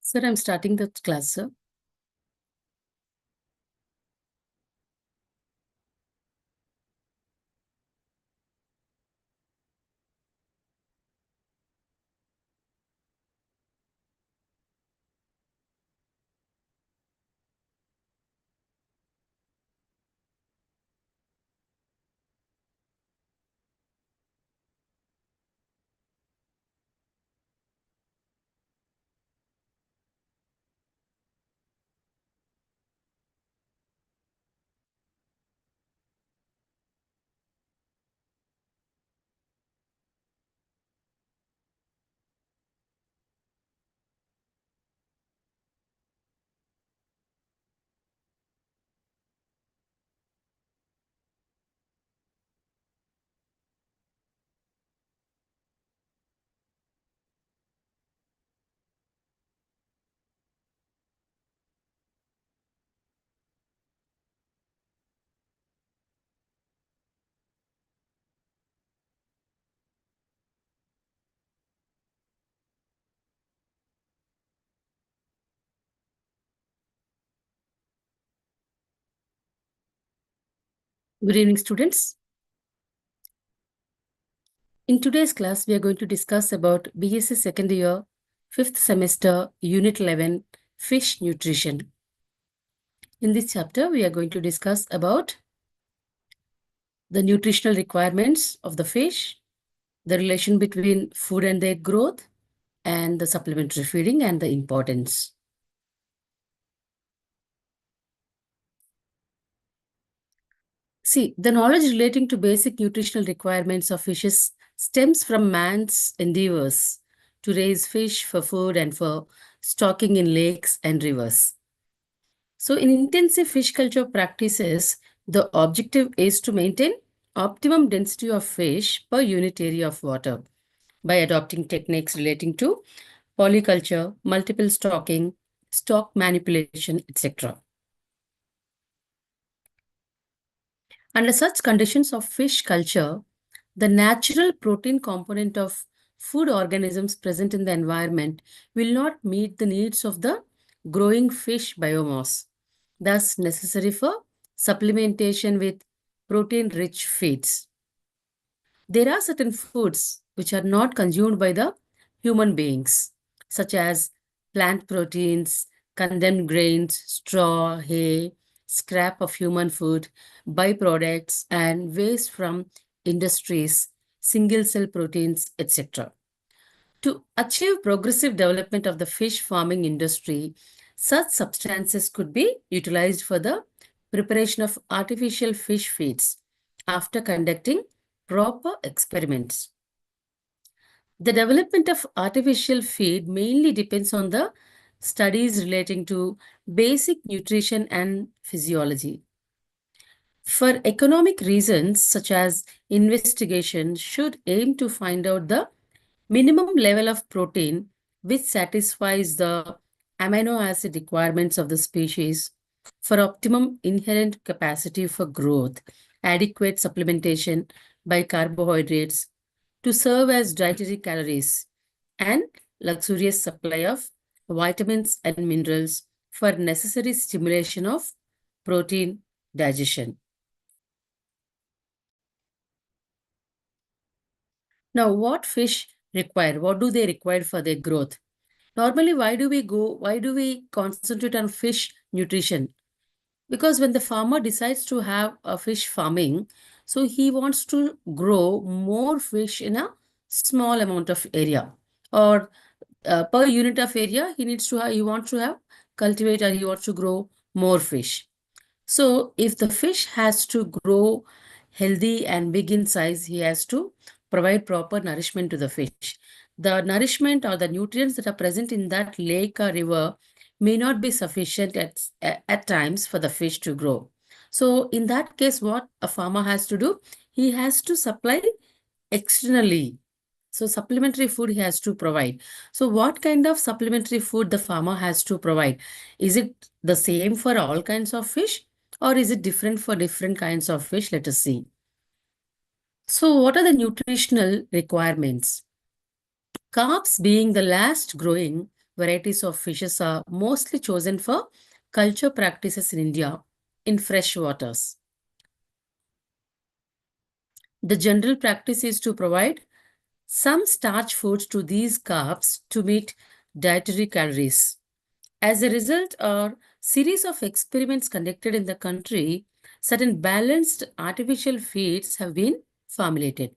Sir, I'm starting the class, sir. Good evening, students. In today's class, we are going to discuss about BSc second year, 5th semester, Unit 11, Fish Nutrition. In this chapter, we are going to discuss about the nutritional requirements of the fish, the relation between food and their growth, and the supplementary feeding and the importance. See, the knowledge relating to basic nutritional requirements of fishes stems from man's endeavors to raise fish for food and for stocking in lakes and rivers. So, in intensive fish culture practices, the objective is to maintain optimum density of fish per unit area of water by adopting techniques relating to polyculture, multiple stocking, stock manipulation, etc. Under such conditions of fish culture, the natural protein component of food organisms present in the environment will not meet the needs of the growing fish biomass, thus necessary for supplementation with protein-rich feeds. There are certain foods which are not consumed by the human beings, such as plant proteins, condensed grains, straw, hay, scrap of human food, byproducts, and waste from industries, single cell proteins, etc. To achieve progressive development of the fish farming industry, such substances could be utilized for the preparation of artificial fish feeds after conducting proper experiments. The development of artificial feed mainly depends on the studies relating to basic nutrition and physiology. For economic reasons, such as investigation, should aim to find out the minimum level of protein which satisfies the amino acid requirements of the species for optimum inherent capacity for growth, adequate supplementation by carbohydrates to serve as dietary calories, and luxurious supply of vitamins and minerals for necessary stimulation of protein digestion. Now, what fish require? What do they require for their growth? Normally, why do we concentrate on fish nutrition? Because when the farmer decides to have a fish farming, so he wants to grow more fish in a small amount of area, or per unit of area, he wants to have cultivate, or he wants to grow more fish. So if the fish has to grow healthy and big in size, he has to provide proper nourishment to the fish. The nourishment or the nutrients that are present in that lake or river may not be sufficient at times for the fish to grow. So in that case, what a farmer has to do, he has to supply externally. So supplementary food he has to provide. So what kind of supplementary food the farmer has to provide? Is it the same for all kinds of fish, or is it different for different kinds of fish? Let us see. So what are the nutritional requirements? Carps being the last growing varieties of fishes are mostly chosen for culture practices in India in fresh waters. The general practice is to provide some starch foods to these carps to meet dietary calories. As a result, a series of experiments conducted in the country, certain balanced artificial feeds have been formulated.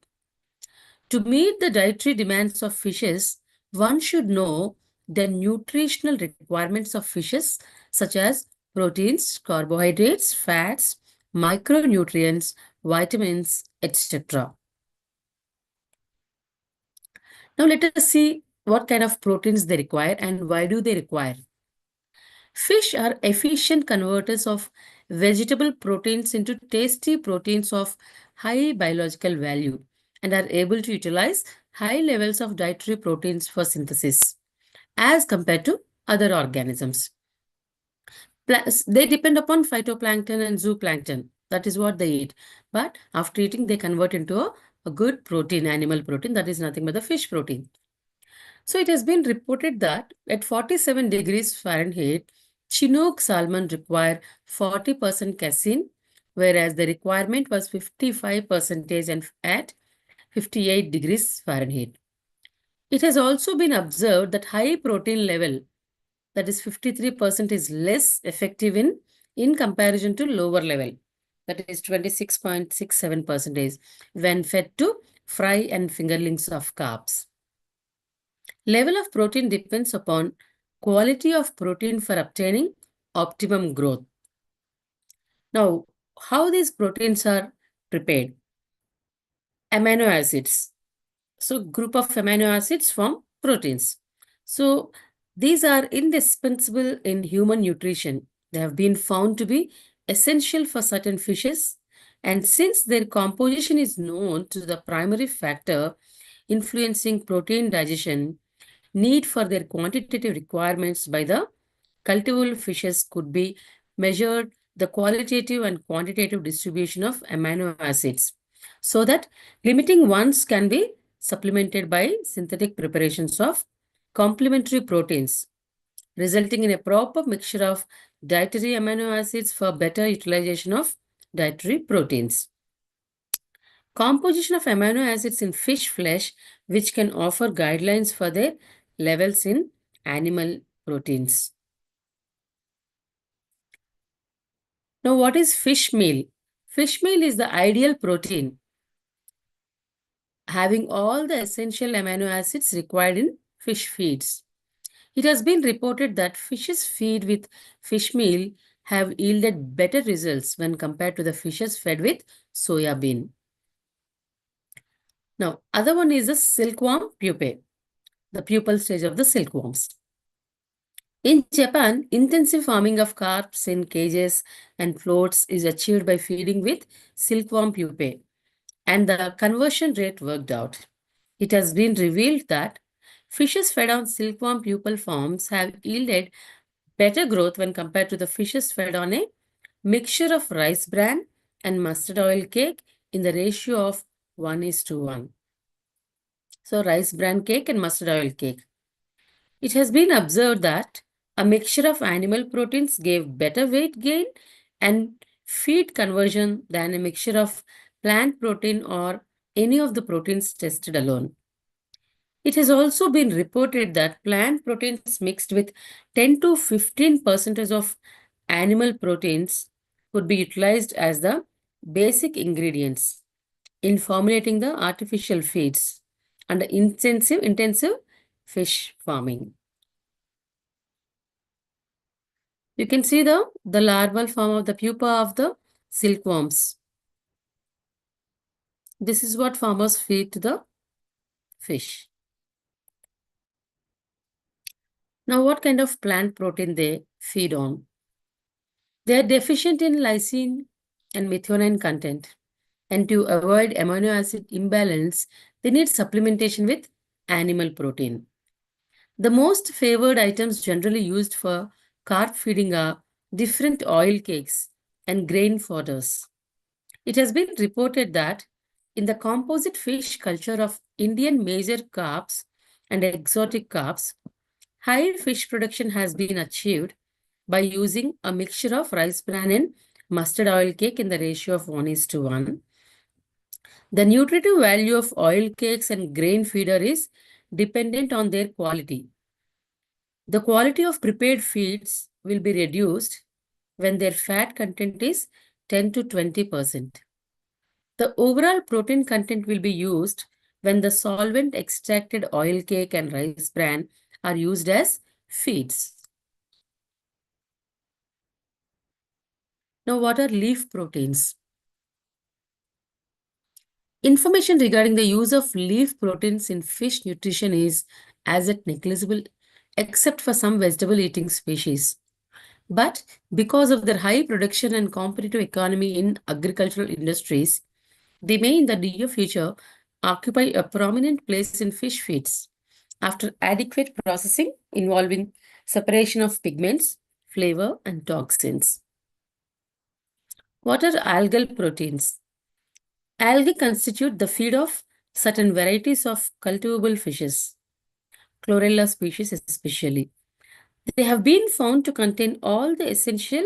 To meet the dietary demands of fishes, one should know the nutritional requirements of fishes, such as proteins, carbohydrates, fats, micronutrients, vitamins, etc. Now, let us see what kind of proteins they require and why do they require. Fish are efficient converters of vegetable proteins into tasty proteins of high biological value and are able to utilize high levels of dietary proteins for synthesis as compared to other organisms. They depend upon phytoplankton and zooplankton. That is what they eat. But after eating, they convert into a good protein, animal protein, that is nothing but the fish protein. So it has been reported that at 47 degrees Fahrenheit, Chinook salmon require 40% casein, whereas the requirement was 55% and at 58 degrees Fahrenheit. It has also been observed that high protein level, that is 53%, is less effective in comparison to lower level, that is 26.67% when fed to fry and fingerlings of carbs. Level of protein depends upon quality of protein for obtaining optimum growth. Now, how these proteins are prepared? Amino acids. So, group of amino acids form proteins. So, these are indispensable in human nutrition. They have been found to be essential for certain fishes, and since their composition is known to the primary factor influencing protein digestion, need for their quantitative requirements by the cultivable fishes could be measured the qualitative and quantitative distribution of amino acids so that limiting ones can be supplemented by synthetic preparations of complementary proteins, resulting in a proper mixture of dietary amino acids for better utilization of dietary proteins. Composition of amino acids in fish flesh, which can offer guidelines for their levels in animal proteins. Now, what is fish meal? Fish meal is the ideal protein having all the essential amino acids required in fish feeds. It has been reported that fishes feed with fish meal have yielded better results when compared to the fishes fed with soya bean. Now, other one is the silkworm pupae, the pupal stage of the silkworms. In Japan, intensive farming of carps in cages and floats is achieved by feeding with silkworm pupae, and the conversion rate worked out. It has been revealed that fishes fed on silkworm pupal forms have yielded better growth when compared to the fishes fed on a mixture of rice bran and mustard oil cake in the ratio of 1:1. So, rice bran cake and mustard oil cake. It has been observed that a mixture of animal proteins gave better weight gain and feed conversion than a mixture of plant protein or any of the proteins tested alone. It has also been reported that plant proteins mixed with 10 to 15% of animal proteins could be utilized as the basic ingredients in formulating the artificial feeds under intensive fish farming. You can see the larval form of the pupa of the silkworms. This is what farmers feed to the fish. Now, what kind of plant protein they feed on? They are deficient in lysine and methionine content. And to avoid amino acid imbalance, they need supplementation with animal protein. The most favored items generally used for carp feeding are different oil cakes and grain fodders. It has been reported that in the composite fish culture of Indian major carps and exotic carps, High fish production has been achieved by using a mixture of rice bran and mustard oil cake in the ratio of 1 is to 1. The nutritive value of oil cakes and grain feeder is dependent on their quality. The quality of prepared feeds will be reduced when their fat content is 10 to 20%. The overall protein content will be used when the solvent extracted oil cake and rice bran are used as feeds. Now, what are leaf proteins? Information regarding the use of leaf proteins in fish nutrition is as yet negligible except for some vegetable eating species. But because of their high production and competitive economy in agricultural industries, they may in the near future occupy a prominent place in fish feeds after adequate processing involving separation of pigments, flavor, and toxins. What are algal proteins? Algae constitute the feed of certain varieties of cultivable fishes, chlorella species especially. They have been found to contain all the essential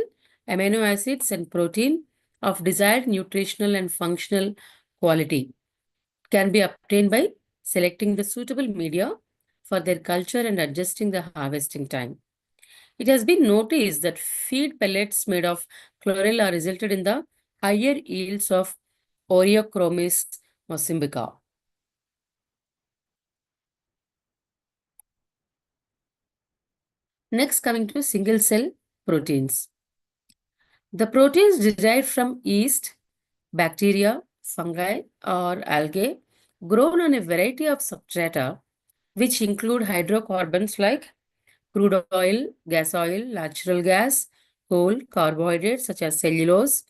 amino acids and protein of desired nutritional and functional quality. Can be obtained by selecting the suitable media for their culture and adjusting the harvesting time. It has been noticed that feed pellets made of chlorella resulted in the higher yields of Oreochromis mosymbica. Next, coming to single cell proteins. The proteins derived from yeast, bacteria, fungi, or algae grown on a variety of substrata, which include hydrocarbons like crude oil, gas oil, natural gas, coal, carbohydrates such as cellulose,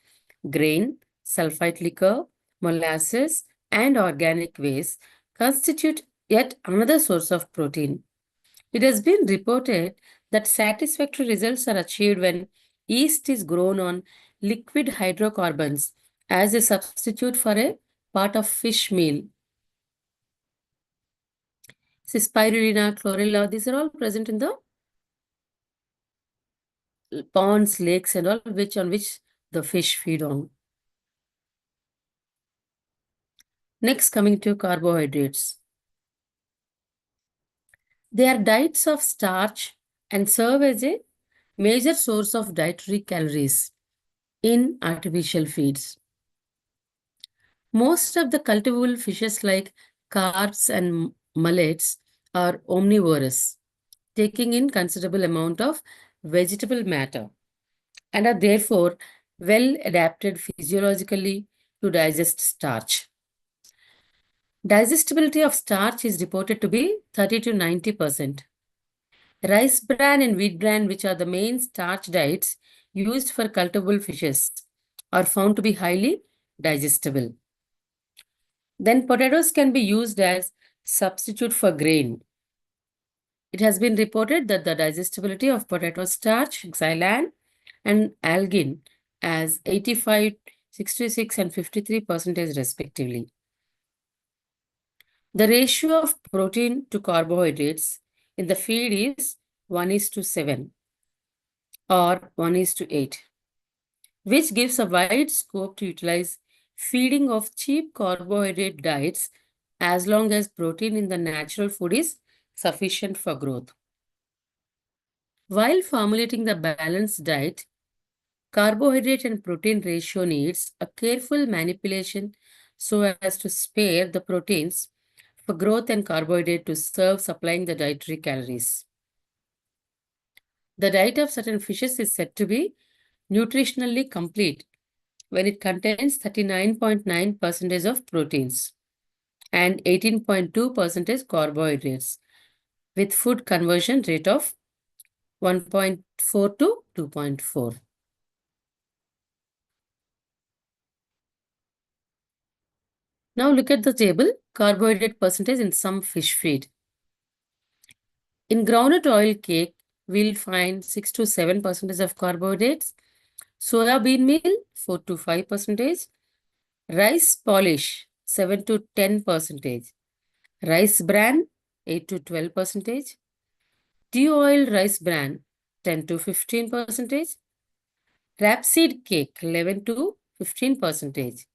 grain, sulfite liquor, molasses, and organic waste constitute yet another source of protein. It has been reported that satisfactory results are achieved when yeast is grown on liquid hydrocarbons as a substitute for a part of fish meal. Spirulina, chlorella, these are all present in the ponds, lakes, and all which on which the fish feed on. Next, coming to carbohydrates. They are diets of starch and serve as a major source of dietary calories in artificial feeds. Most of the cultivable fishes like carps and mullets are omnivorous, taking in considerable amount of vegetable matter and are therefore well adapted physiologically to digest starch. Digestibility of starch is reported to be 30 to 90%. Rice bran and wheat bran, which are the main starch diets used for cultivable fishes, are found to be highly digestible. Then potatoes can be used as substitute for grain. It has been reported that the digestibility of potato starch, xylan, and algin as 85, 66, and 53% respectively. The ratio of protein to carbohydrates in the feed is 1 is to 7 or 1 is to 8, which gives a wide scope to utilize feeding of cheap carbohydrate diets as long as protein in the natural food is sufficient for growth. While formulating the balanced diet, carbohydrate and protein ratio needs a careful manipulation so as to spare the proteins for growth and carbohydrate to serve supplying the dietary calories. The diet of certain fishes is said to be nutritionally complete when it contains 39.9% of proteins and 18.2% carbohydrates with food conversion rate of 1.4 to 2.4. Now look at the table, carbohydrate percentage in some fish feed. In groundnut oil cake, we'll find 6 to 7% of carbohydrates, soya bean meal 4 to 5%, rice polish 7 to 10%, rice bran 8 to 12%, De-oiled rice bran 10 to 15 percentage, rapeseed cake 11 to 15 percentage,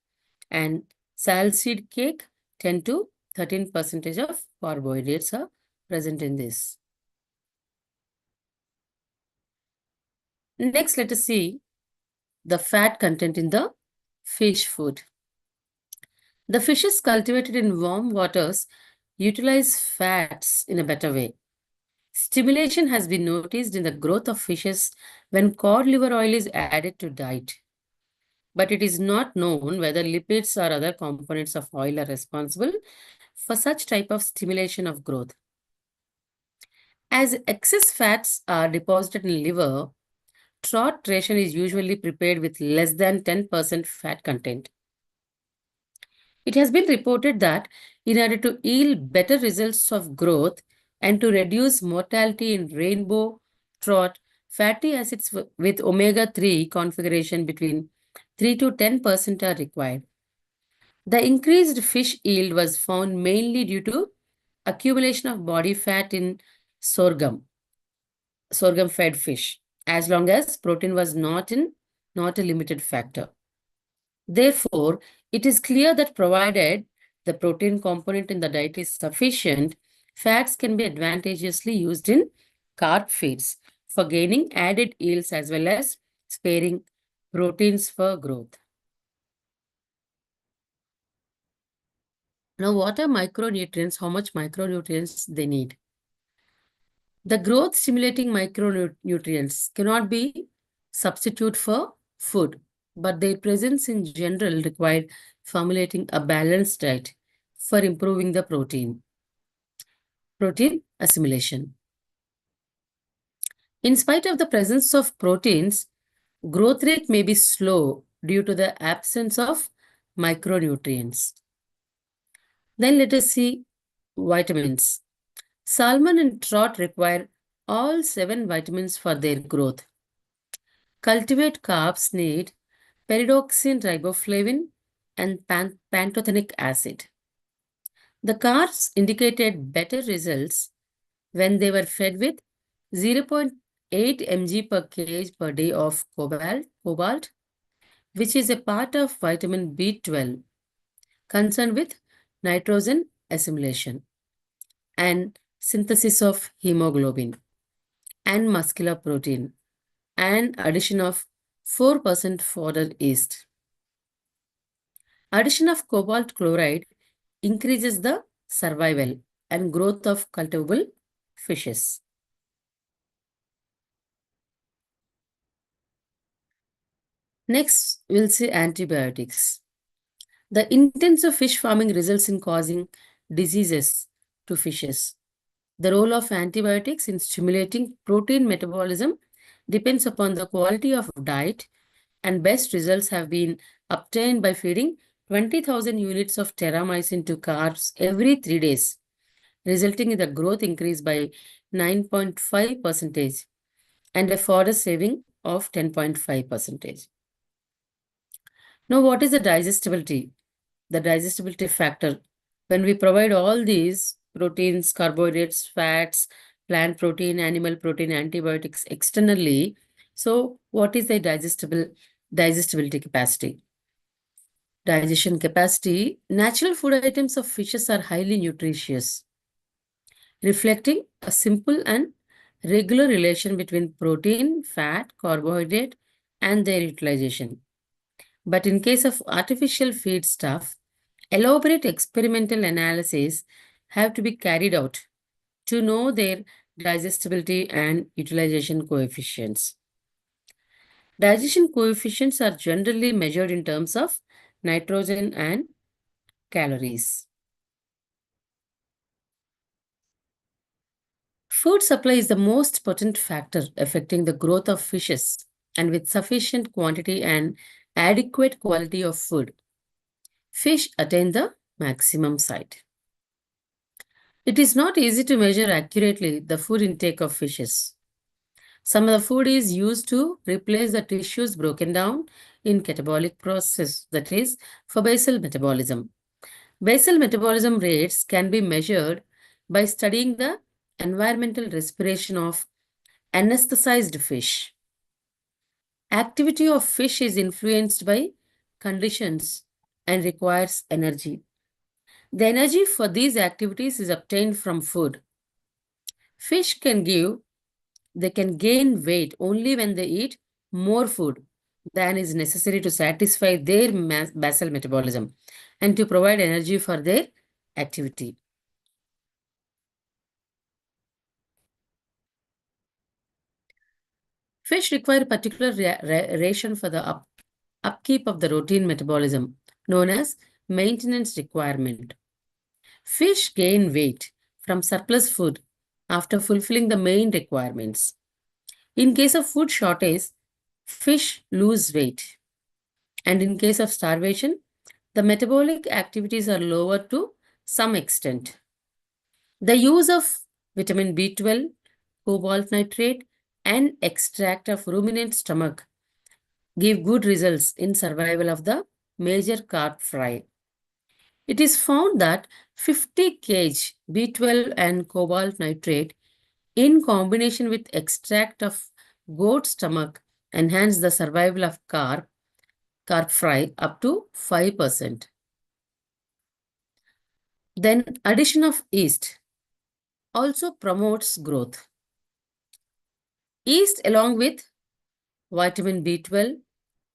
and sal seed cake 10 to 13 percentage of carbohydrates are present in this. Next, let us see the fat content in the fish food. The fishes cultivated in warm waters utilize fats in a better way. Stimulation has been noticed in the growth of fishes when cod liver oil is added to diet. But it is not known whether lipids or other components of oil are responsible for such type of stimulation of growth. As excess fats are deposited in liver, trout ration is usually prepared with less than 10% fat content. It has been reported that in order to yield better results of growth and to reduce mortality in rainbow trout, fatty acids with omega 3 configuration between 3 to 10% are required. The increased fish yield was found mainly due to accumulation of body fat in sorghum fed fish, as long as protein was not a limited factor. Therefore, it is clear that provided the protein component in the diet is sufficient, fats can be advantageously used in carb feeds for gaining added yields as well as sparing proteins for growth. Now, what are micronutrients? How much micronutrients they need? The growth stimulating micronutrients cannot be substitute for food, but their presence in general required formulating a balanced diet for improving the protein assimilation. In spite of the presence of proteins, growth rate may be slow due to the absence of micronutrients. Then let us see vitamins. Salmon and trout require all 7 vitamins for their growth. Cultivate carbs need pyridoxine riboflavin and pantothenic acid. The carbs indicated better results when they were fed with 0.8 mg per kg per day of cobalt, which is a part of vitamin B12 concerned with nitrogen assimilation and synthesis of hemoglobin and muscular protein and addition of 4% fodder yeast. Addition of cobalt chloride increases the survival and growth of cultivable fishes. Next, we'll see antibiotics. The intensive fish farming results in causing diseases to fishes. The role of antibiotics in stimulating protein metabolism depends upon the quality of diet, and best results have been obtained by feeding 20,000 units of terramycin to carbs every 3 days, resulting in the growth increase by 9.5% and a fodder saving of 10.5%. Now, what is the digestibility? The digestibility factor. When we provide all these proteins, carbohydrates, fats, plant protein, animal protein, antibiotics externally, so what is the digestibility capacity? Digestion capacity. Natural food items of fishes are highly nutritious, reflecting a simple and regular relation between protein, fat, carbohydrate, and their utilization. But in case of artificial feedstuff, elaborate experimental analyses have to be carried out to know their digestibility and utilization coefficients. Digestion coefficients are generally measured in terms of nitrogen and calories. Food supply is the most potent factor affecting the growth of fishes, and with sufficient quantity and adequate quality of food, fish attain the maximum size. It is not easy to measure accurately the food intake of fishes. Some of the food is used to replace the tissues broken down in catabolic process, that is, for basal metabolism. Basal metabolism rates can be measured by studying the environmental respiration of anesthetized fish. Activity of fish is influenced by conditions and requires energy. The energy for these activities is obtained from food. Fish they can gain weight only when they eat more food than is necessary to satisfy their basal metabolism and to provide energy for their activity. Fish require particular ration for the upkeep of the routine metabolism, known as maintenance requirement. Fish gain weight from surplus food after fulfilling the main requirements. In case of food shortage, fish lose weight. And in case of starvation, the metabolic activities are lower to some extent. The use of vitamin B12, cobalt nitrate, and extract of ruminant stomach give good results in survival of the major carp fry. It is found that 50 kg B12 and cobalt nitrate in combination with extract of goat stomach enhance the survival of carp fry up to 5%. Then addition of yeast also promotes growth. Yeast along with vitamin B12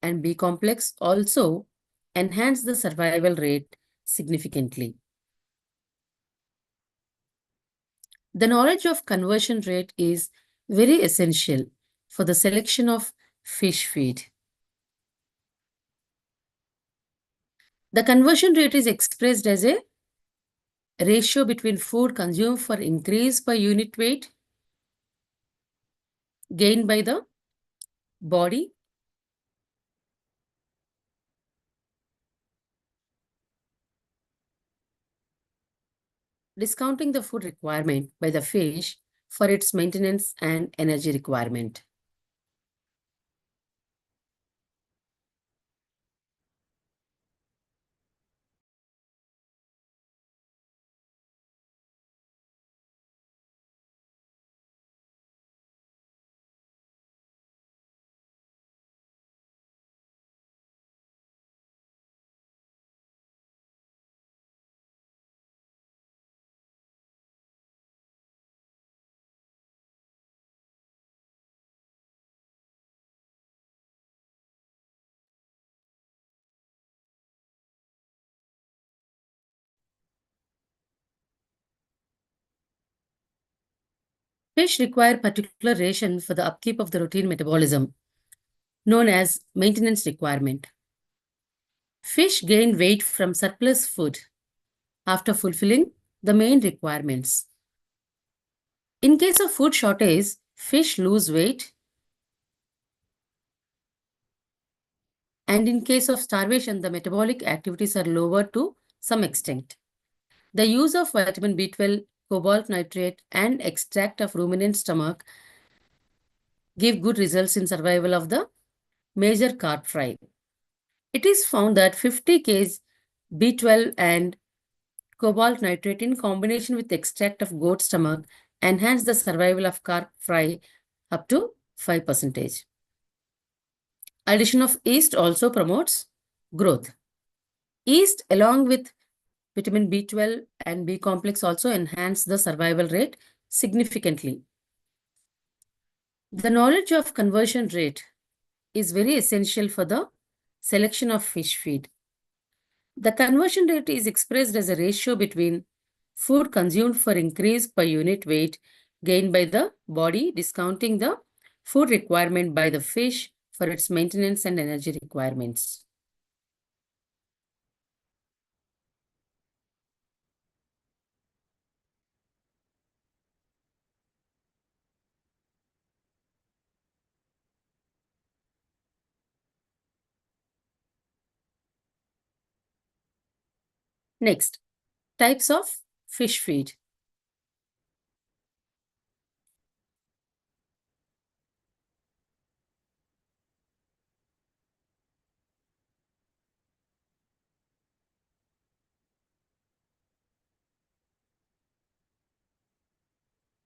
and B complex also enhance the survival rate significantly. The knowledge of conversion rate is very essential for the selection of fish feed. The conversion rate is expressed as a ratio between food consumed for increase per unit weight gained by the body discounting the food requirement by the fish for its maintenance and energy requirement. Fish require particular ration for the upkeep of the routine metabolism, known as maintenance requirement. Fish gain weight from surplus food after fulfilling the main requirements. In case of food shortage, fish lose weight, and in case of starvation, the metabolic activities are lower to some extent. The use of vitamin B12, cobalt nitrate, and extract of ruminant stomach give good results in survival of the major carp fry. It is found that 50 kg B12 and cobalt nitrate in combination with extract of goat stomach enhance the survival of carp fry up to 5%. Addition of yeast also promotes growth. Yeast along with vitamin B12 and B complex also enhance the survival rate significantly. The knowledge of conversion rate is very essential for the selection of fish feed. The conversion rate is expressed as a ratio between food consumed for increase per unit weight gained by the body, discounting the food requirement by the fish for its maintenance and energy requirements. Next, types of fish feed.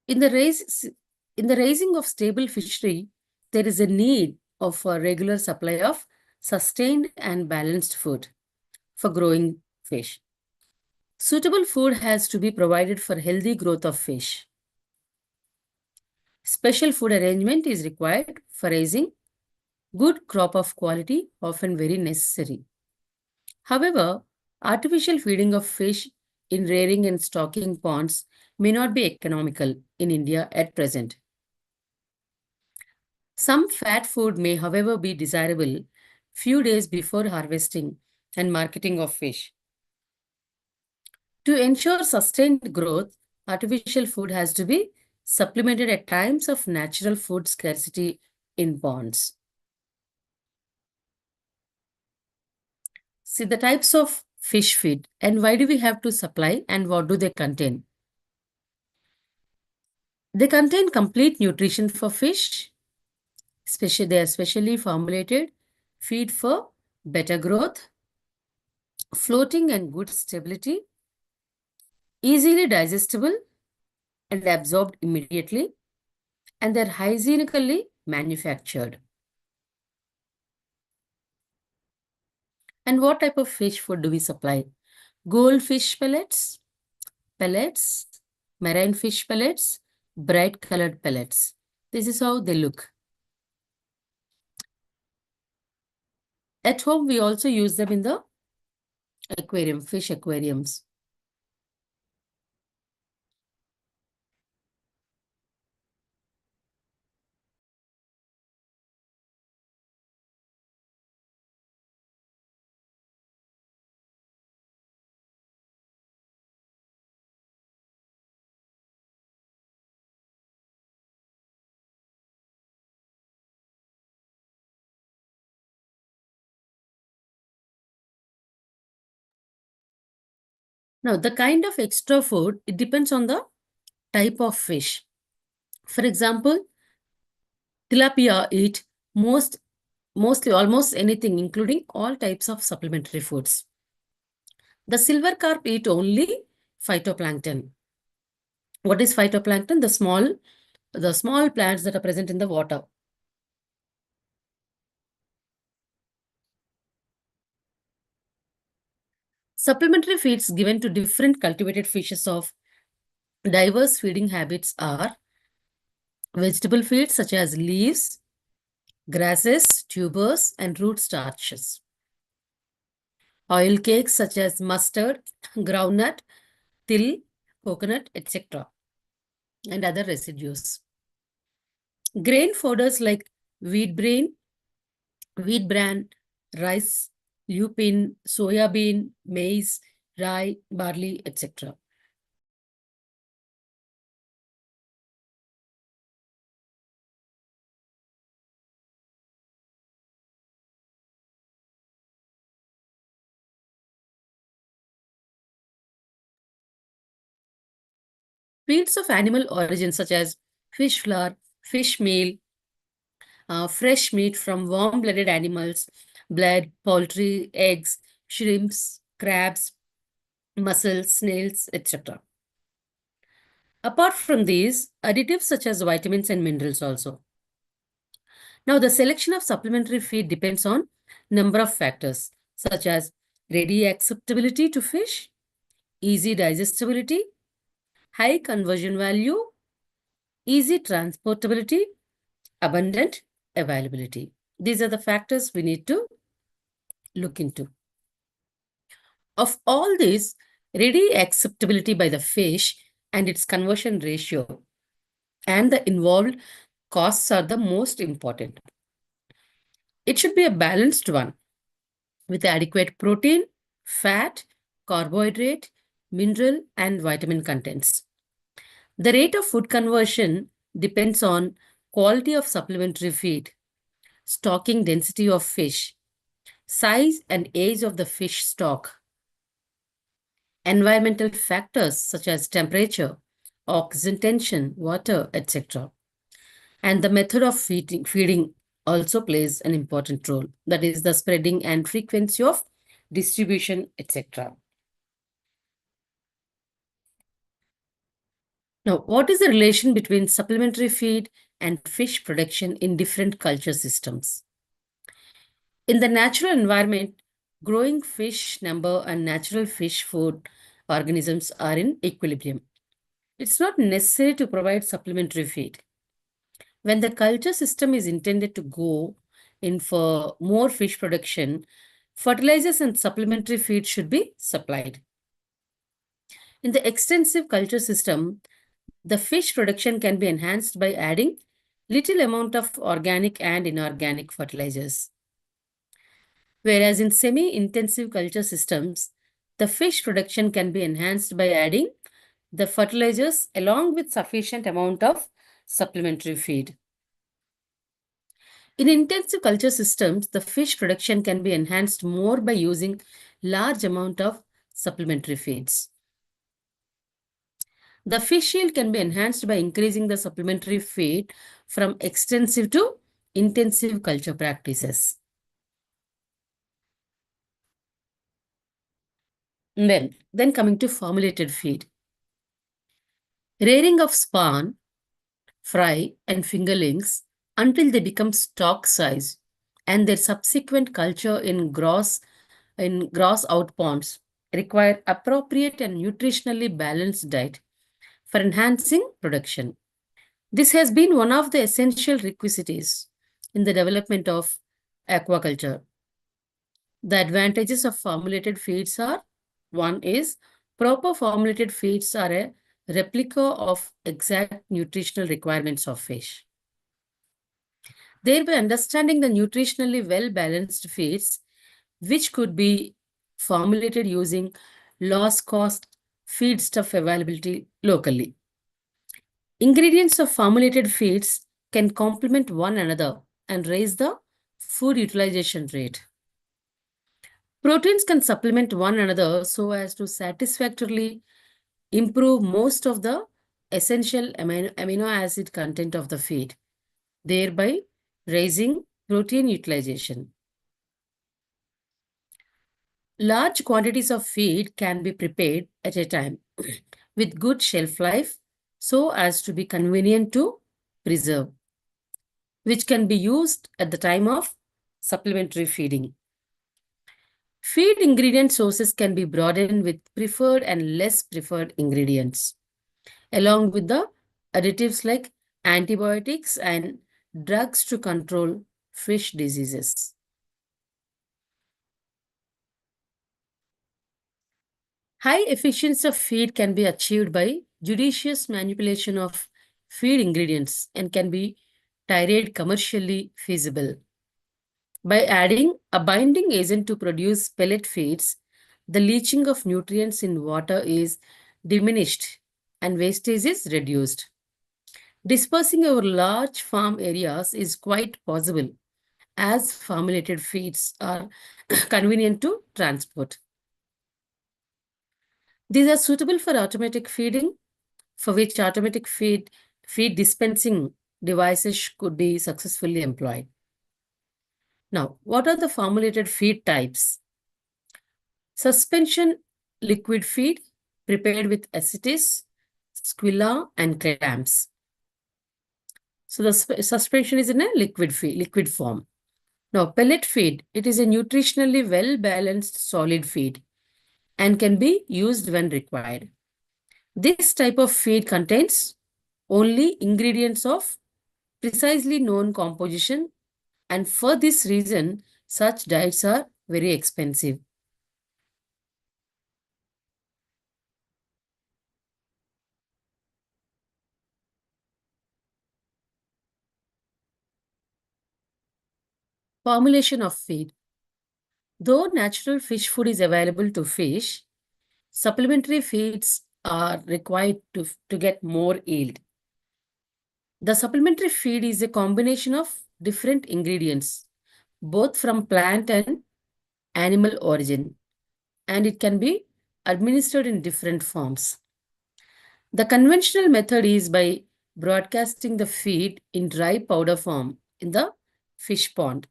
In the rais- in the raising of stable fishery, there is a need of a regular supply of sustained and balanced food for growing fish. Suitable food has to be provided for healthy growth of fish. Special food arrangement is required for raising good crop of quality, often very necessary. However, artificial feeding of fish in rearing and stocking ponds may not be economical in India at present. Some fat food may, however, be desirable few days before harvesting and marketing of fish. To ensure sustained growth, artificial food has to be supplemented at times of natural food scarcity in ponds. See the types of fish feed and why do we have to supply and what do they contain? They contain complete nutrition for fish, especially they are specially formulated feed for better growth, floating and good stability, easily digestible and absorbed immediately, and they're hygienically manufactured. And what type of fish food do we supply? Goldfish pellets, marine fish pellets, bright colored pellets. This is how they look. At home, we also use them in the aquarium, fish aquariums. Now, the kind of extra food, it depends on the type of fish. For example, tilapia eat mostly almost anything, including all types of supplementary foods. The silver carp eat only phytoplankton. What is phytoplankton? The small plants that are present in the water. Supplementary feeds given to different cultivated fishes of diverse feeding habits are vegetable feeds such as leaves, grasses, tubers, and root starches. Oil cakes such as mustard, groundnut, till, coconut, etc. and other residues. Grain fodders like wheat bran, wheat bran, rice, lupin, soya bean, maize, rye, barley, etc. Feeds of animal origin such as fish flour, fish meal, fresh meat from warm-blooded animals, blood, poultry, eggs, shrimps, crabs, mussels, snails, etc. Apart from these, additives such as vitamins and minerals also. Now, the selection of supplementary feed depends on number of factors such as ready acceptability to fish, easy digestibility, high conversion value, easy transportability, abundant availability. These are the factors we need to look into. Of all this, ready acceptability by the fish and its conversion ratio and the involved costs are the most important. It should be a balanced one with adequate protein, fat, carbohydrate, mineral, and vitamin contents. The rate of food conversion depends on quality of supplementary feed, stocking density of fish, size and age of the fish stock, environmental factors such as temperature, oxygen tension, water, etc. And the method of feeding also plays an important role. That is the spreading and frequency of distribution, etc. Now, what is the relation between supplementary feed and fish production in different culture systems? In the natural environment, growing fish number and natural fish food organisms are in equilibrium. It's not necessary to provide supplementary feed. When the culture system is intended to go in for more fish production, fertilizers and supplementary feed should be supplied. In the extensive culture system, the fish production can be enhanced by adding little amount of organic and inorganic fertilizers. Whereas in semi-intensive culture systems, the fish production can be enhanced by adding the fertilizers along with sufficient amount of supplementary feed. In intensive culture systems, the fish production can be enhanced more by using large amount of supplementary feeds. The fish yield can be enhanced by increasing the supplementary feed from extensive to intensive culture practices. Then coming to formulated feed. Rearing of spawn, fry, and fingerlings until they become stock size and their subsequent culture in gross out ponds require appropriate and nutritionally balanced diet for enhancing production. This has been one of the essential requisites in the development of aquaculture. The advantages of formulated feeds are: one is proper formulated feeds are a replica of exact nutritional requirements of fish. Thereby understanding the nutritionally well balanced feeds, which could be formulated using low cost feedstuff availability locally. Ingredients of formulated feeds can complement one another and raise the food utilization rate. Proteins can supplement one another so as to satisfactorily improve most of the essential amino acid content of the feed, thereby raising protein utilization. Large quantities of feed can be prepared at a time with good shelf life so as to be convenient to preserve, which can be used at the time of supplementary feeding. Feed ingredient sources can be broadened with preferred and less preferred ingredients, along with the additives like antibiotics and drugs to control fish diseases. High efficiency of feed can be achieved by judicious manipulation of feed ingredients and can be tirade commercially feasible. By adding a binding agent to produce pellet feeds, the leaching of nutrients in water is diminished and wastage is reduced. Dispersing over large farm areas is quite possible as formulated feeds are convenient to transport. These are suitable for automatic feeding, for which automatic feed dispensing devices could be successfully employed. Now, what are the formulated feed types? Suspension liquid feed prepared with acetes, squilla, and clams. So the suspension is in a liquid form. Now, pellet feed, it is a nutritionally well-balanced solid feed and can be used when required. This type of feed contains only ingredients of precisely known composition, and for this reason, such diets are very expensive. Formulation of feed. Though natural fish food is available to fish, supplementary feeds are required to get more yield. The supplementary feed is a combination of different ingredients, both from plant and animal origin, and it can be administered in different forms. The conventional method is by broadcasting the feed in dry powder form in the fish pond.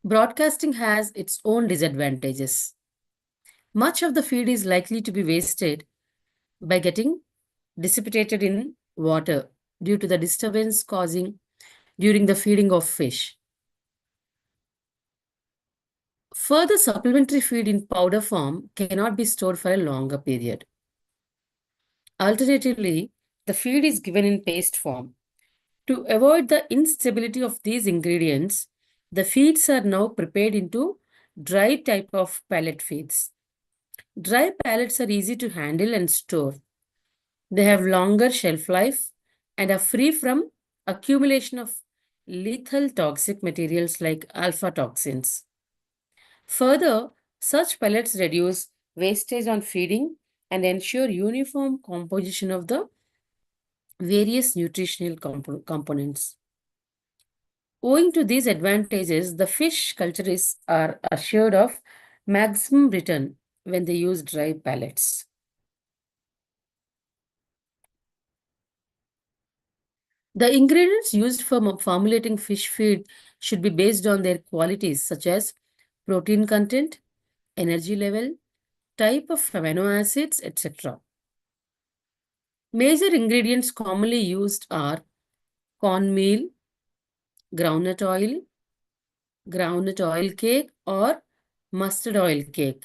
Broadcasting has its own disadvantages. Much of the feed is likely to be wasted by getting dissipated in water due to the disturbance causing during the feeding of fish. Further, supplementary feed in powder form cannot be stored for a longer period. Alternatively, the feed is given in paste form. To avoid the instability of these ingredients, the feeds are now prepared into dry type of pellet feeds. Dry pellets are easy to handle and store. They have longer shelf life and are free from accumulation of lethal toxic materials like alpha toxins. Further, such pellets reduce wastage on feeding and ensure uniform composition of the various nutritional components. Owing to these advantages, the fish culturists are assured of maximum return when they use dry pellets. The ingredients used for formulating fish feed should be based on their qualities such as protein content, energy level, type of amino acids, etc. Major ingredients commonly used are cornmeal, groundnut oil, groundnut oil cake or mustard oil cake,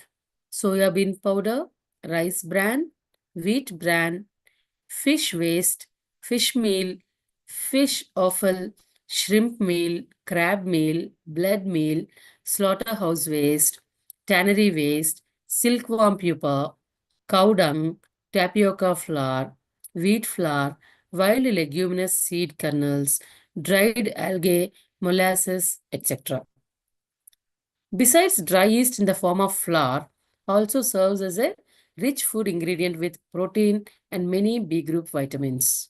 soya bean powder, rice bran, wheat bran, fish waste, fish meal, fish offal, shrimp meal, crab meal, blood meal, slaughterhouse waste, tannery waste, silkworm pupa, cow dung, tapioca flour, wheat flour, wild leguminous seed kernels, dried algae, molasses, etc. Besides, dry yeast in the form of flour also serves as a rich food ingredient with protein and many B group vitamins.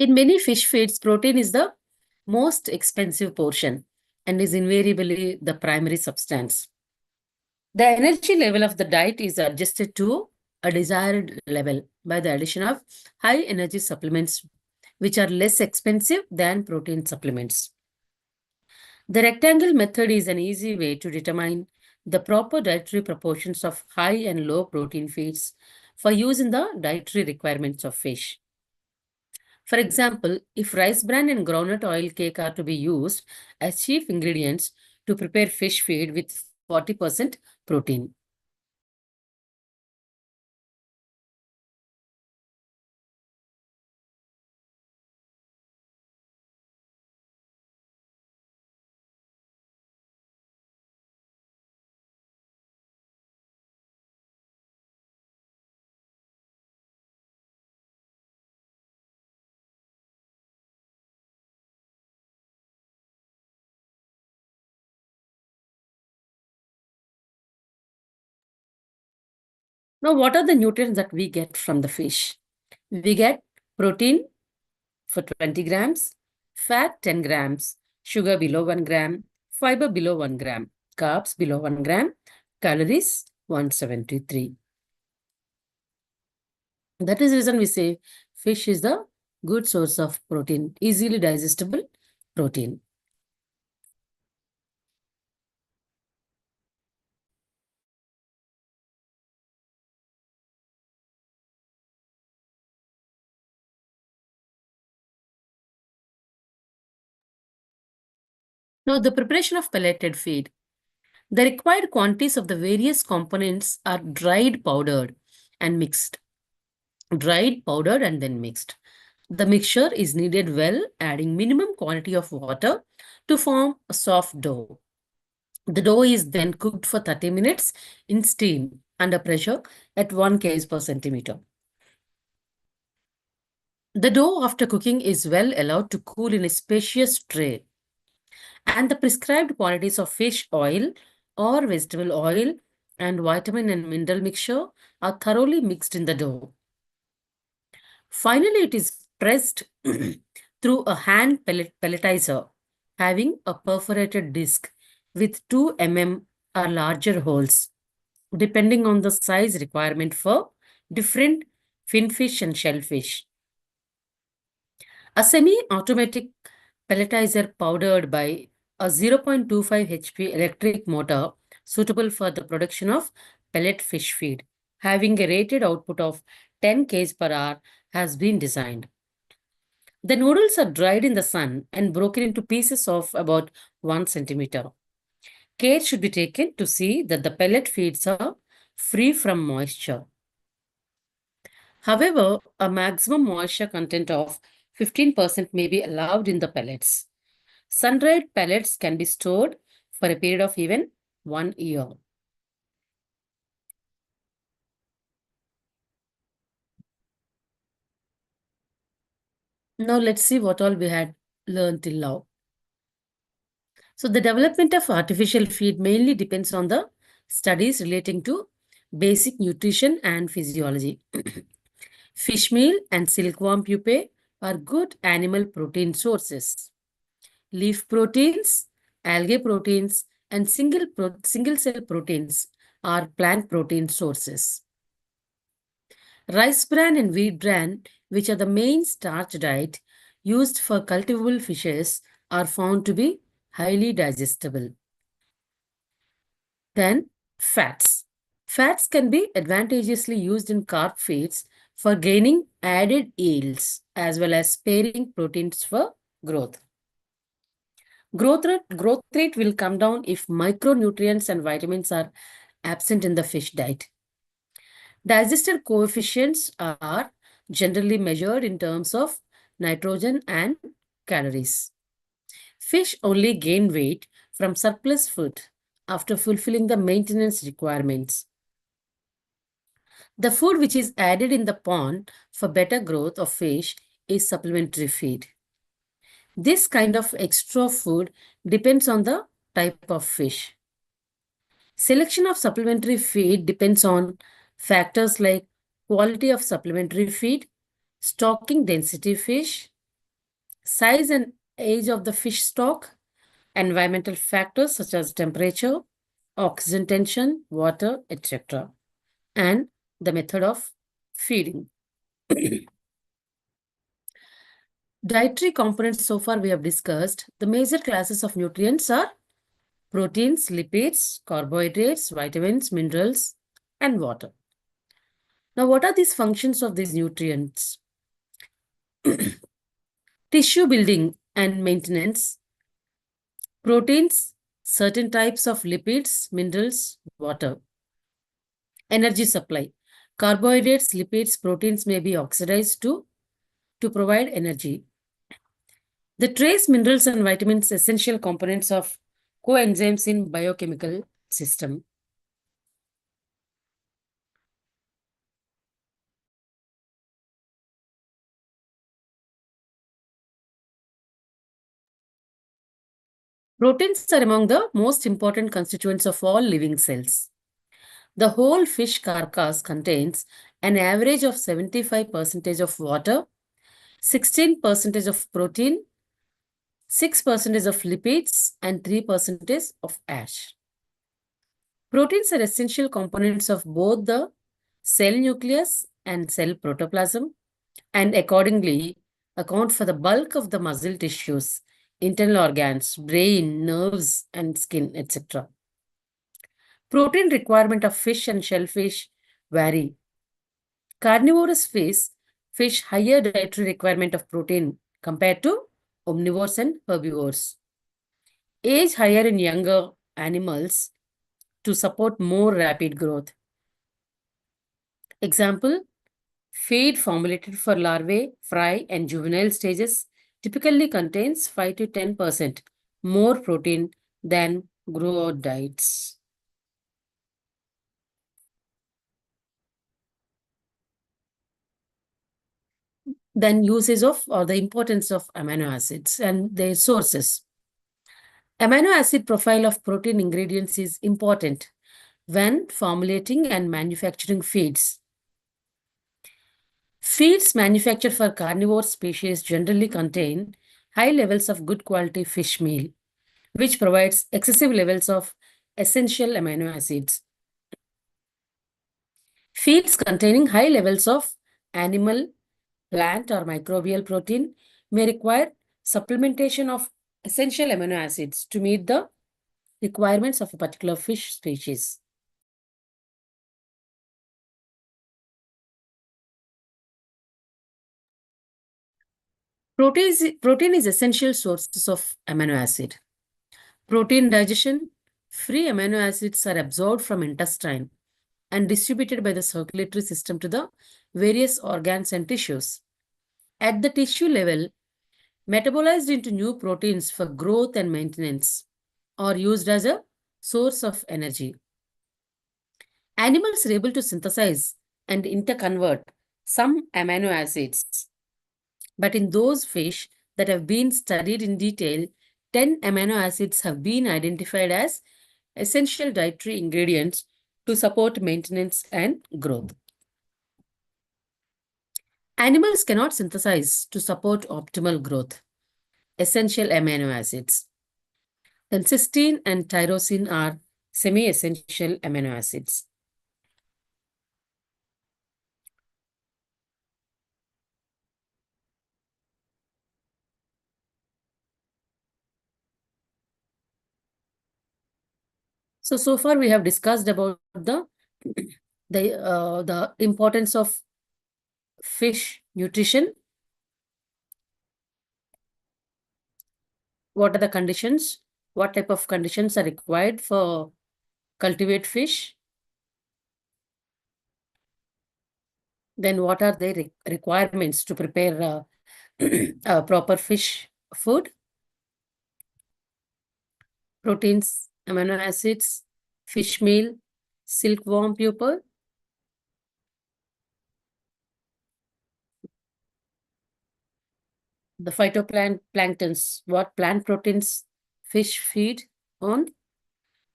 In many fish feeds, protein is the most expensive portion and is invariably the primary substance. The energy level of the diet is adjusted to a desired level by the addition of high energy supplements, which are less expensive than protein supplements. The rectangle method is an easy way to determine the proper dietary proportions of high and low protein feeds for use in the dietary requirements of fish. For example, if rice bran and groundnut oil cake are to be used as chief ingredients to prepare fish feed with 40% protein. Now, what are the nutrients that we get from the fish? We get protein for 20 grams, fat 10 grams, sugar below 1 gram, fiber below 1 gram, carbs below 1 gram, calories 173. That is the reason we say fish is the good source of protein, easily digestible protein. Now, the preparation of pelleted feed. The required quantities of the various components are dried, powdered, and mixed. Dried, powdered, and then mixed. The mixture is kneaded well, adding minimum quantity of water to form a soft dough. The dough is then cooked for 30 minutes in steam under pressure at 1 kg per centimeter. The dough after cooking is well allowed to cool in a spacious tray, and the prescribed quantities of fish oil or vegetable oil and vitamin and mineral mixture are thoroughly mixed in the dough. Finally, it is pressed through a hand pelletizer having a perforated disc with 2 mm or larger holes, depending on the size requirement for different finfish and shellfish. A semi-automatic pelletizer powered by a 0.25 HP electric motor suitable for the production of pellet fish feed, having a rated output of 10 kg per hour, has been designed. The noodles are dried in the sun and broken into pieces of about 1 centimeter. Care should be taken to see that the pellet feeds are free from moisture. However, a maximum moisture content of 15% may be allowed in the pellets. Sun-dried pellets can be stored for a period of even 1 year. Now let's see what all we had learned till now. So the development of artificial feed mainly depends on the studies relating to basic nutrition and physiology. Fish meal and silkworm pupae are good animal protein sources. Leaf proteins, algae proteins, and single cell proteins are plant protein sources. Rice bran and wheat bran, which are the main starch diet used for cultivable fishes, are found to be highly digestible. Then, fats. Fats can be advantageously used in carb feeds for gaining added yields as well as sparing proteins for growth. Growth rate will come down if micronutrients and vitamins are absent in the fish diet. Digestive coefficients are generally measured in terms of nitrogen and calories. Fish only gain weight from surplus food after fulfilling the maintenance requirements. The food which is added in the pond for better growth of fish is supplementary feed. This kind of extra food depends on the type of fish. Selection of supplementary feed depends on factors like quality of supplementary feed, stocking density fish, size and age of the fish stock, environmental factors such as temperature, oxygen tension, water, etc., and the method of feeding. Dietary components so far we have discussed. The major classes of nutrients are proteins, lipids, carbohydrates, vitamins, minerals, and water. Now, what are these functions of these nutrients? Tissue building and maintenance, proteins, certain types of lipids, minerals, water. Energy supply. Carbohydrates, lipids, proteins may be oxidized to provide energy. The trace minerals and vitamins, essential components of coenzymes in biochemical system. Proteins are among the most important constituents of all living cells. The whole fish carcass contains an average of 75% of water, 16% of protein, 6% of lipids, and 3% of ash. Proteins are essential components of both the cell nucleus and cell protoplasm, and accordingly account for the bulk of the muscle tissues, internal organs, brain, nerves, and skin, etc. Protein requirement of fish and shellfish vary. Carnivorous fish higher dietary requirement of protein compared to omnivores and herbivores. Age higher in younger animals to support more rapid growth. Example, feed formulated for larvae, fry, and juvenile stages typically contains 5 to 10% more protein than grow-out diets. Then usage of or the importance of amino acids and their sources. Amino acid profile of protein ingredients is important when formulating and manufacturing feeds. Feeds manufactured for carnivore species generally contain high levels of good quality fish meal, which provides excessive levels of essential amino acids. Feeds containing high levels of animal, plant, or microbial protein may require supplementation of essential amino acids to meet the requirements of a particular fish species. Protein is essential sources of amino acid. Protein digestion, free amino acids are absorbed from intestine and distributed by the circulatory system to the various organs and tissues. At the tissue level, metabolized into new proteins for growth and maintenance, or used as a source of energy. Animals are able to synthesize and interconvert some amino acids, but in those fish that have been studied in detail, 10 amino acids have been identified as essential dietary ingredients to support maintenance and growth. Animals cannot synthesize to support optimal growth essential amino acids. Then cysteine and tyrosine are semi-essential amino acids. So far we have discussed about the importance of fish nutrition. What are the conditions? What type of conditions are required for cultivate fish? Then what are the requirements to prepare a proper fish food? Proteins, amino acids, fish meal, silkworm pupa. The phytoplanktons, what plant proteins fish feed on.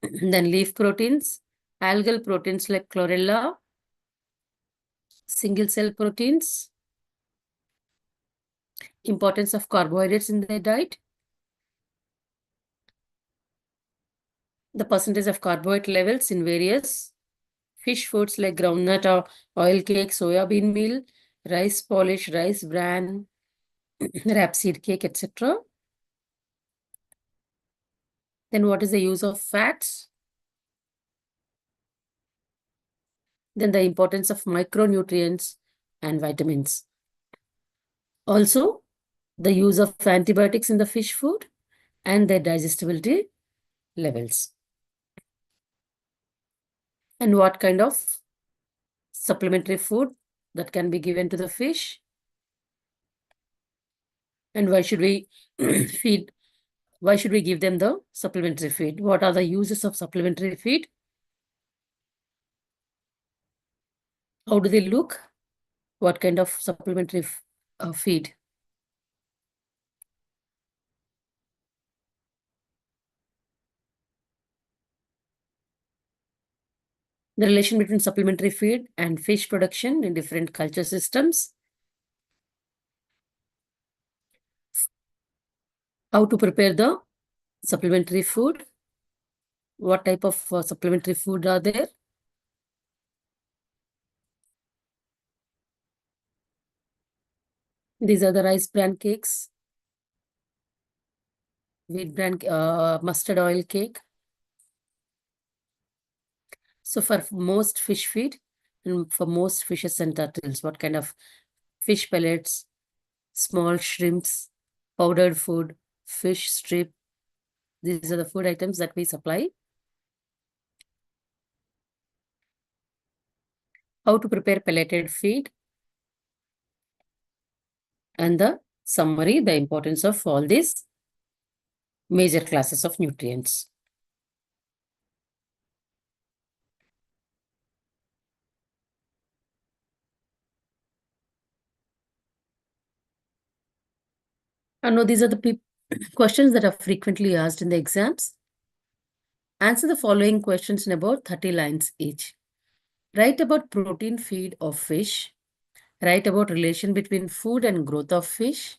Then leaf proteins, algal proteins like chlorella, single cell proteins, importance of carbohydrates in their diet, the percentage of carbohydrate levels in various fish foods like groundnut or oil cake, soya bean meal, rice polish, rice bran, rapeseed cake, etc. Then what is the use of fats? Then the importance of micronutrients and vitamins. Also, the use of antibiotics in the fish food and their digestibility levels. And what kind of supplementary food that can be given to the fish? And why should we feed? Why should we give them the supplementary feed? What are the uses of supplementary feed? How do they look? What kind of supplementary feed? The relation between supplementary feed and fish production in different culture systems. How to prepare the supplementary food? What type of supplementary food are there? These are the rice bran cakes, wheat bran, mustard oil cake. So for most fish feed and for most fishes and turtles, what kind of fish pellets, small shrimps, powdered food, fish strip. These are the food items that we supply. How to prepare pelleted feed. And the summary, the importance of all these major classes of nutrients. I know these are the questions that are frequently asked in the exams. Answer the following questions in about 30 lines each. Write about protein feed of fish. Write about relation between food and growth of fish.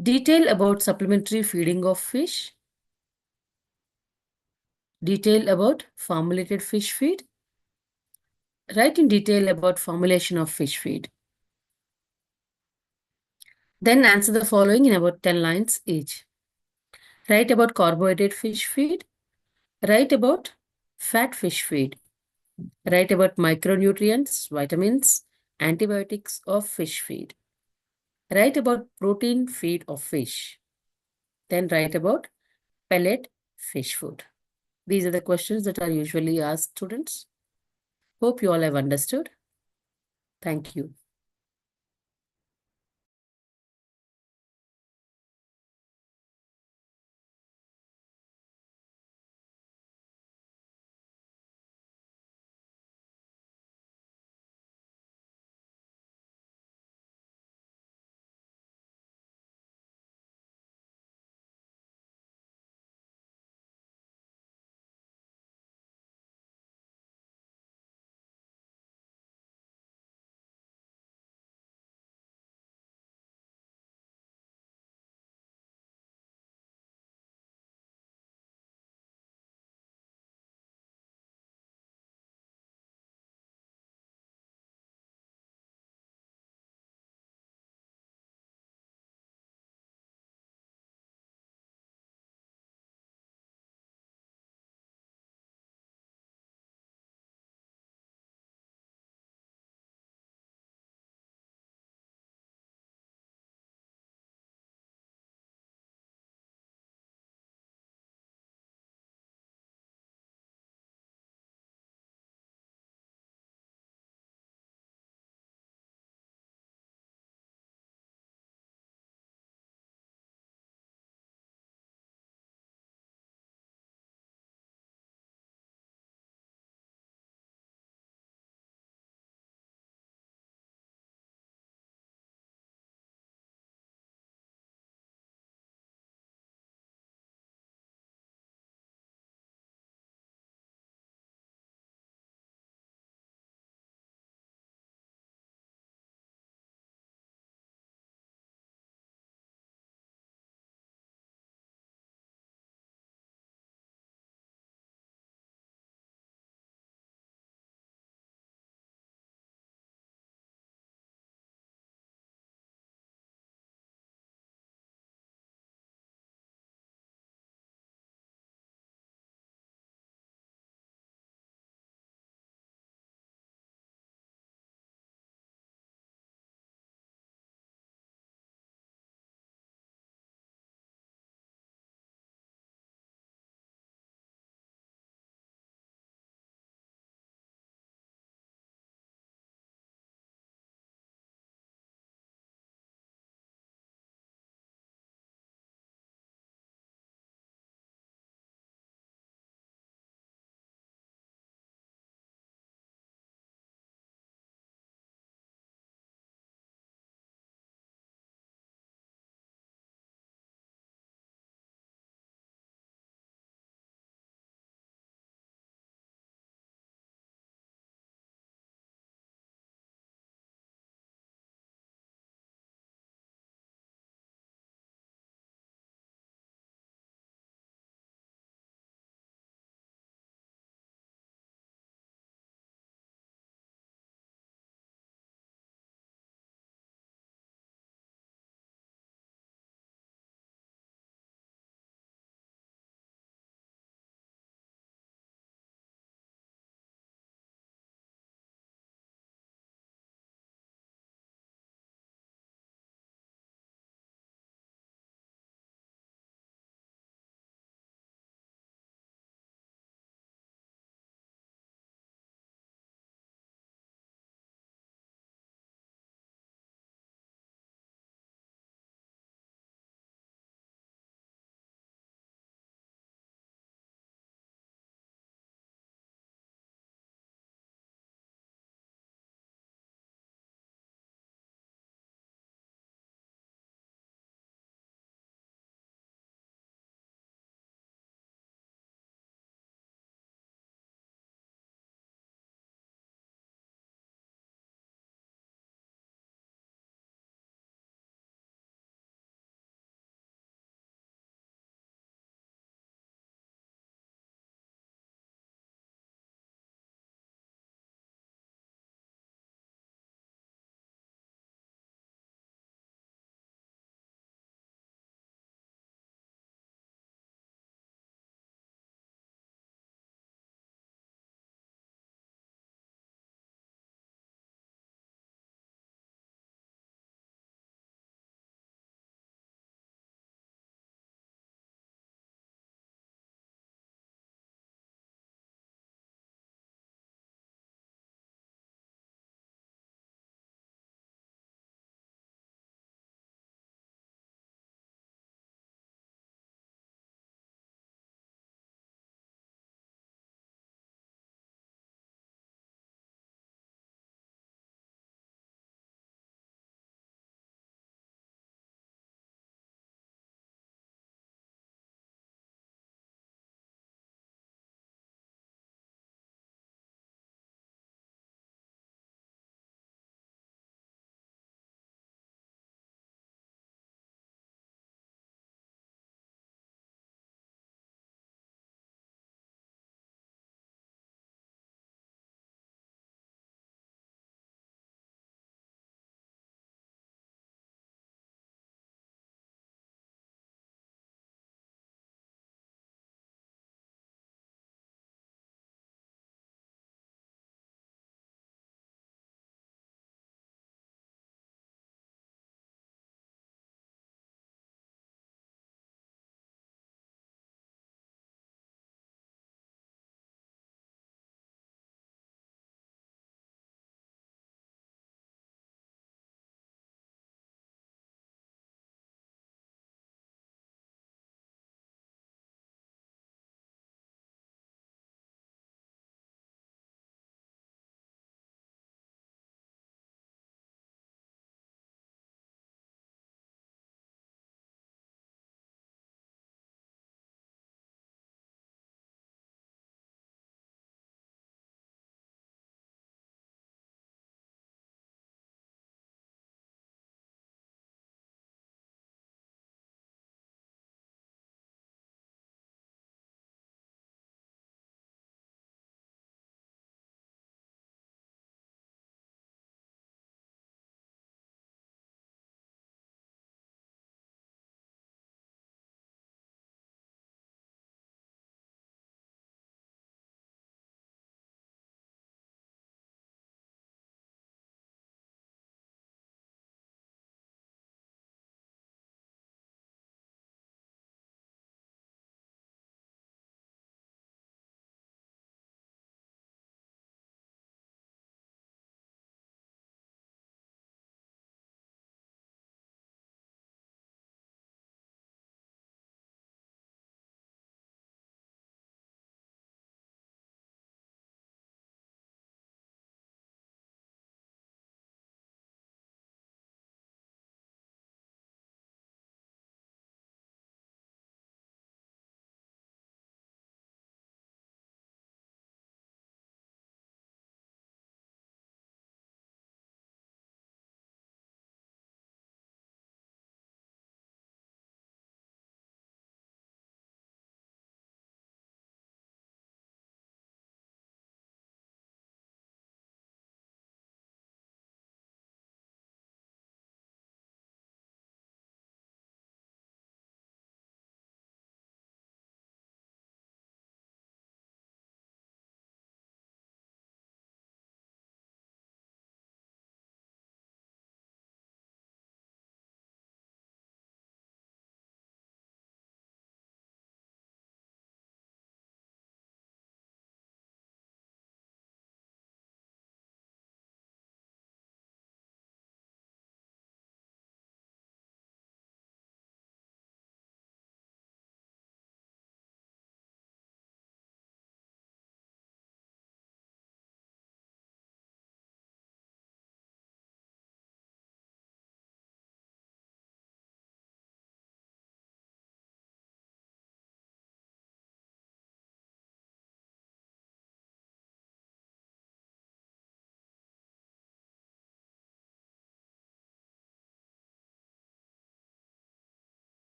Detail about supplementary feeding of fish. Detail about formulated fish feed. Write in detail about formulation of fish feed. Then answer the following in about 10 lines each. Write about carbohydrate fish feed. Write about fat fish feed. Write about micronutrients, vitamins, antibiotics of fish feed. Write about protein feed of fish. Then write about pellet fish food. These are the questions that are usually asked students. Hope you all have understood. Thank you.